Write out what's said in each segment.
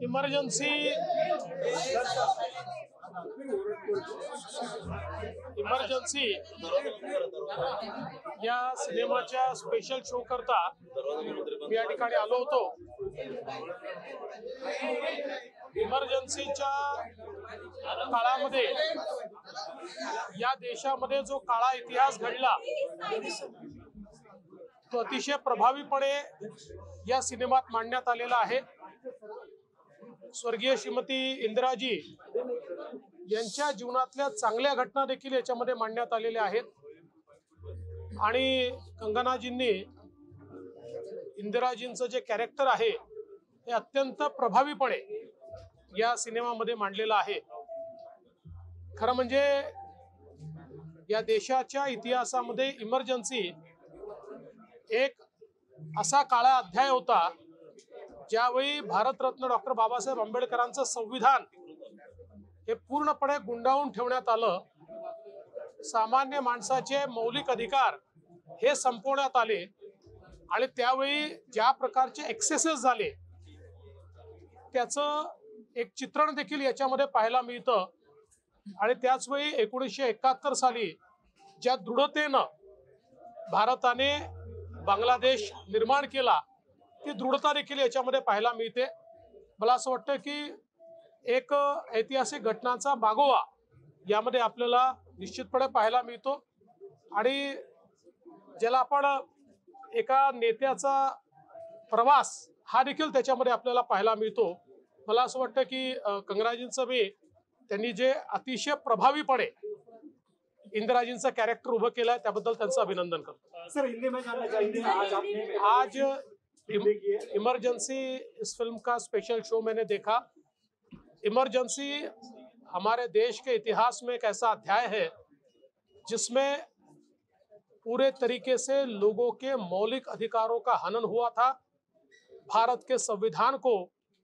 Emergency या सिनेमाच्या special show करता मी या ठिकाणी आलो होतो। इमर्जन्सीच्या काळामध्ये या देशामध्ये जो काळा इतिहास घडला तो अतिशय प्रभावीपणे या सिनेमात मांडण्यात आलेला आहे। स्वर्गीय श्रीमती इंदिराजी यांच्या जीवनातल्या चांगल्या घटना देखील याच्यामध्ये मांडण्यात आलेल्या आहेत आणि कंगनाजींनी इंदिराजींचं जे कॅरेक्टर आहे हे अत्यंत प्रभावीपणे या सिनेमामध्ये मांडलेलं आहे। खरं म्हणजे या देशाच्या इतिहासामध्ये इमर्जन्सी एक असा काळा अध्याय होता ज्यावेळी भारतरत्न डॉक्टर बाबासाहेब आंबेडकरांचं संविधान हे पूर्णपणे गुंडाळून ठेवण्यात आलं। सामान्य माणसाचे मौलिक अधिकार हे संपवण्यात आले आणि त्यावेळी ज्या प्रकारचे एक्सेसेस झाले त्याचं एक चित्रण देखील याच्यामध्ये पाहायला मिळतं। आणि त्याच वेळी 1971 साली ज्या दृढतेनं भारताने बांगलादेश निर्माण केला ती दृढता देखील याच्यामध्ये पाहायला मिळते। मला असं वाटतं की एक ऐतिहासिक घटनांचा मागोवा यामध्ये आपल्याला निश्चितपणे पाहायला मिळतो आणि ज्याला आपण एका नेत्याचा प्रवास हा देखील त्याच्यामध्ये आपल्याला पाहायला मिळतो। मला असं वाटतं की कंगनाजींचं मी त्यांनी जे अतिशय प्रभावीपणे इंदिराजींचं कॅरेक्टर उभं केलंय त्याबद्दल त्यांचं अभिनंदन करतो। सर हिंदी में जानना चाहेंगे आज इमरजेंसी इस फिल्म का स्पेशल शो मैंने देखा। इमरजेंसी हमारे देश के इतिहास में एक ऐसा अध्याय है जिसमें पूरे तरीके से लोगों के मौलिक अधिकारों का हनन हुआ था। भारत के संविधान को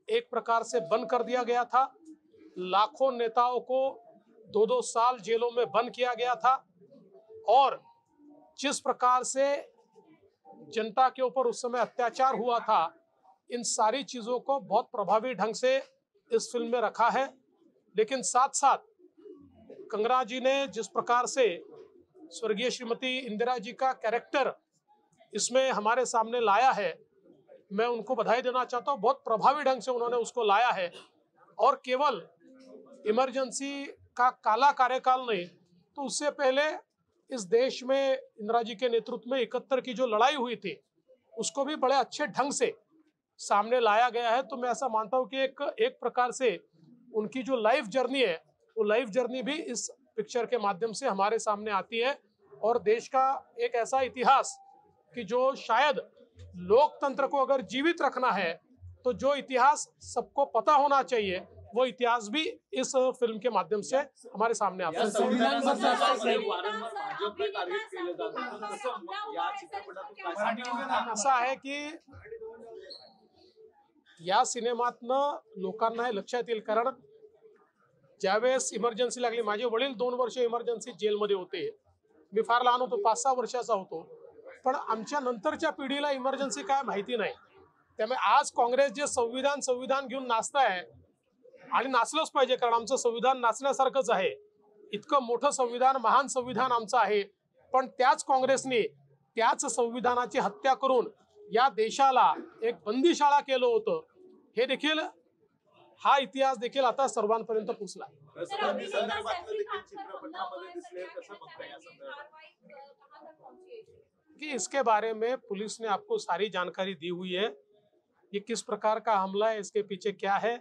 एक प्रकार से बंद कर दिया गया था। लाखों नेताओं को 2-2 साल जेलों में बंद किया गया था और जिस प्रकार से जनता के ऊपर उस समय अत्याचार हुआ था इन सारी चीजों को बहुत प्रभावी ढंग से इस फिल्म में रखा है। लेकिन साथ साथ कंगना जी ने जिस प्रकार से स्वर्गीय श्रीमती इंदिरा जी का कैरेक्टर इसमें हमारे सामने लाया है मैं उनको बधाई देना चाहता हूँ। बहुत प्रभावी ढंग से उन्होंने उसको लाया है और केवल इमरजेंसी का काला कार्यकाल नहीं तो उससे पहले इस देश में इंदिरा जी के नेतृत्व में 71 की जो लड़ाई हुई थी उसको भी बड़े अच्छे ढंग से सामने लाया गया है। तो मैं ऐसा मानता हूँ कि एक प्रकार से उनकी जो लाइफ जर्नी है वो लाइफ जर्नी भी इस पिक्चर के माध्यम से हमारे सामने आती है और देश का एक ऐसा इतिहास कि जो शायद लोकतंत्र को अगर जीवित रखना है तो जो इतिहास सबको पता होना चाहिए वो इतिहास भी इस फिल्म के माध्यम से हमारे सामने आता है। ऐसा आहे की या सिनेमातनं लोकांना हे लक्षात येईल कारण ज्यावेळेस इमर्जन्सी लागली माझे वडील 2 वर्ष इमर्जन्सी जेलमध्ये होते। मी फार लहान होतो 5-6 वर्षाचा होतो पण आमच्या नंतरच्या पिढीला इमर्जन्सी काय माहिती नाही। त्यामुळे आज काँग्रेस जे संविधान घेऊन नाचताय आणि नाचलंच पाहिजे कारण आमचं संविधान नाचण्यासारखंच आहे। इतकं मोठं संविधान महान संविधान आमचं आहे पण त्याच काँग्रेसने त्याच संविधानाची हत्या करून या देशाला एक बंदीशाळा केलं होतं। हे देखील हा इतिहास देखील आता सर्वांपर्यंत पोहोचला कि इसके बारे में पुलिस ने आपको सारी जानकारी दी हुई है। ये किस प्रकार का हमला है इसके पीछे क्या है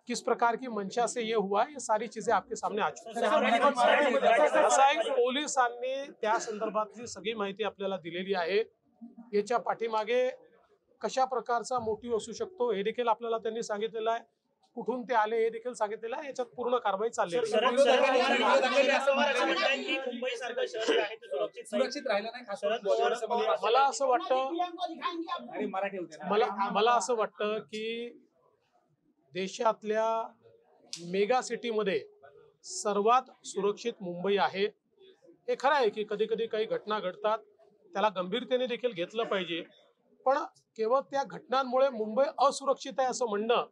किस प्रकार की मंशा से ये हुआ ये सारी चीजें आपके सामने आ चुकी हैं। असं आहे पोलिसांनी त्या संदर्भातली सगळी माहिती आपल्याला दिलेली आहे। याच्या पाठीमागे कशा प्रकारचा मोटिव्ह असू शकतो हे देखील आपल्याला त्यांनी सांगितलेलं आहे। कुठून ते आले हे देखील सांगितलेलं आहे। याच्यात पूर्ण कारवाई चालली आहे। मला असं वाटतं की देशातल्या मेगा सिटीमध्ये सर्वात सुरक्षित मुंबई आहे। हे खरं आहे की कधी कधी काही घटना घडतात त्याला गंभीरतेने देखील घेतलं पाहिजे पण केवळ त्या घटनांमुळे मुंबई असुरक्षित आहे असं म्हणणं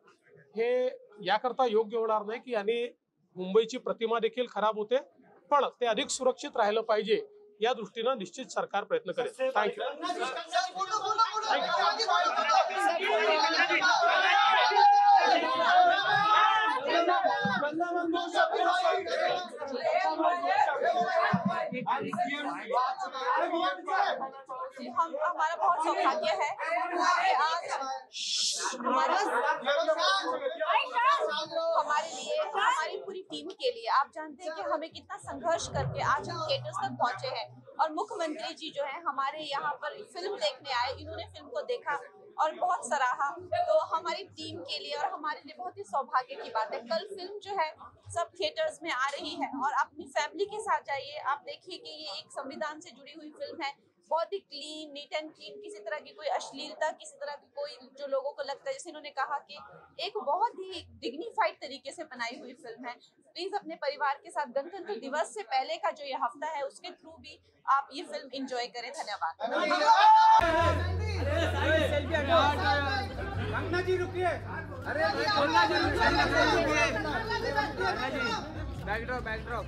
हे याकरता योग्य होणार नाही की याने मुंबईची प्रतिमा देखील खराब होते, पण ते अधिक सुरक्षित राहिलं पाहिजे या दृष्टीनं निश्चित सरकार प्रयत्न करेल. थँक्यू. हमारा बहुत सौभाग्य है कि आज हमारे लिए, हमारी पूरी टीम के लिए, आप जानते हैं कि हमें कितना संघर्ष करके आज हम थिएटर्स तक पहुंचे हैं और मुख्यमंत्री जी जो है हमारे यहाँ पर फिल्म देखने आए, इन्होंने फिल्म को देखा और बहुत सराहा, तो हमारी टीम के लिए और हमारे लिए बहुत ही सौभाग्य की बात है. कल फिल्म जो है सब थिएटर्स में आ रही है और अपनी फैमिली के साथ जाइए. आप देखिए कि ये एक संविधान से जुड़ी हुई फिल्म है, बहुत ही क्लीन, नीट एंड क्लीन, किसी तरह की कोई अश्लीलता, किसी तरह की कोई, जो लोगों को लगता है, जैसे इन्होंने कहा कि एक बहुत ही डिग्निफाइड तरीके से बनाई हुई फिल्म है. प्लीज अपने परिवार के साथ गणतंत्र दिवस से पहले का जो ये हफ्ता है उसके थ्रू भी आप ये फिल्म एंजॉय करें. धन्यवाद. बैकड्रॉप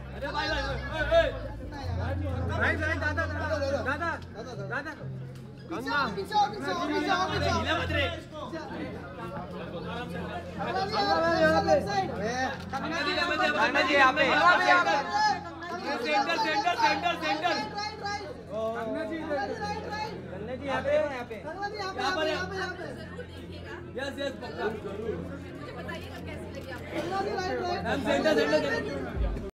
मुझे बताइएगा कैसी लगी आपको.